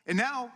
And now,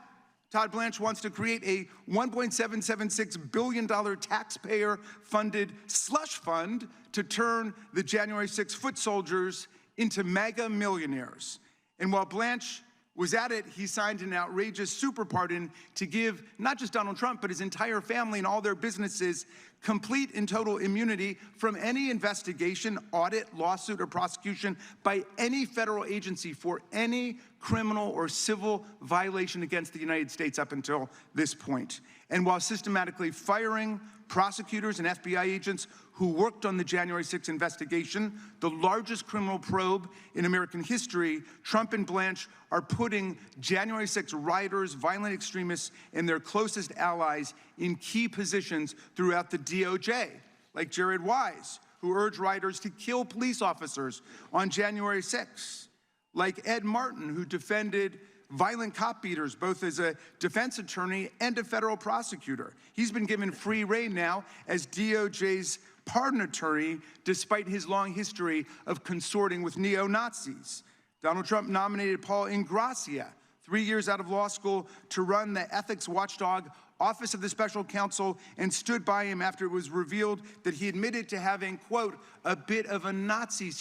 Todd Blanche wants to create a $1.776 billion taxpayer-funded slush fund to turn the January 6 foot soldiers into mega millionaires. And while Blanche was at it, he signed an outrageous super pardon to give not just Donald Trump, but his entire family and all their businesses complete and total immunity from any investigation, audit, lawsuit, or prosecution by any federal agency for any criminal or civil violation against the United States up until this point. And while systematically firing prosecutors and FBI agents who worked on the January 6 investigation, the largest criminal probe in American history, Trump and Blanche are putting January 6 rioters, violent extremists, and their closest allies in key positions throughout the DOJ, like Jared Wise, who urged rioters to kill police officers on January 6, like Ed Martin, who defended violent cop beaters, both as a defense attorney and a federal prosecutor. He's been given free rein now as DOJ's pardon attorney, despite his long history of consorting with neo-Nazis. Donald Trump nominated Paul Ingrassia, 3 years out of law school, to run the ethics watchdog Office of the Special Counsel, and stood by him after it was revealed that he admitted to having, quote, a bit of a Nazi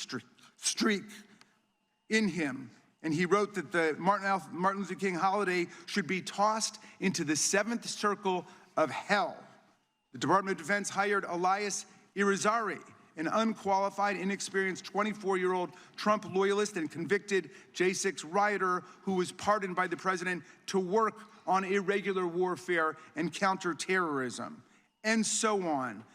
streak in him. And he wrote that the Martin Luther King holiday should be tossed into the seventh circle of hell. The Department of Defense hired Elias Irizarry, an unqualified, inexperienced 24-year-old Trump loyalist and convicted J6 rioter who was pardoned by the president to work on irregular warfare and counterterrorism, and so on.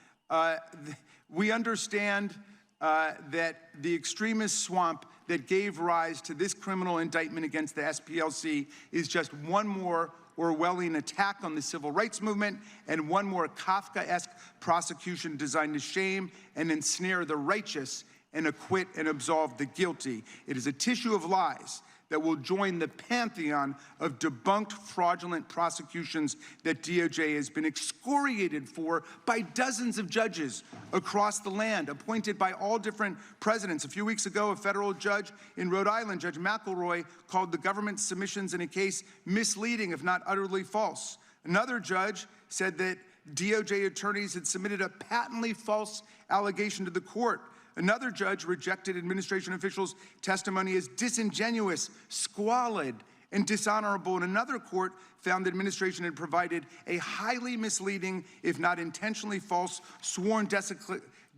We understand that the extremist swamp that gave rise to this criminal indictment against the SPLC is just one more Orwellian attack on the civil rights movement and one more Kafkaesque prosecution designed to shame and ensnare the righteous and acquit and absolve the guilty. It is a tissue of lies that will join the pantheon of debunked fraudulent prosecutions that DOJ has been excoriated for by dozens of judges across the land, appointed by all different presidents. A few weeks ago, a federal judge in Rhode Island, Judge McElroy, called the government's submissions in a case misleading, if not utterly false. Another judge said that DOJ attorneys had submitted a patently false allegation to the court. Another judge rejected administration officials' testimony as disingenuous, squalid, and dishonorable. And another court found the administration had provided a highly misleading, if not intentionally false, sworn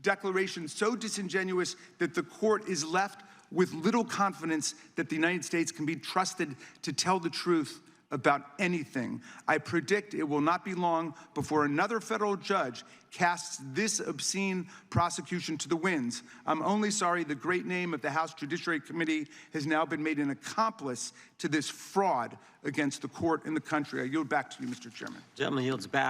declaration so disingenuous that the court is left with little confidence that the United States can be trusted to tell the truth about anything. I predict it will not be long before another federal judge casts this obscene prosecution to the winds. I'm only sorry the great name of the House Judiciary Committee has now been made an accomplice to this fraud against the court and the country. I yield back to you, Mr. Chairman. Gentleman yields back.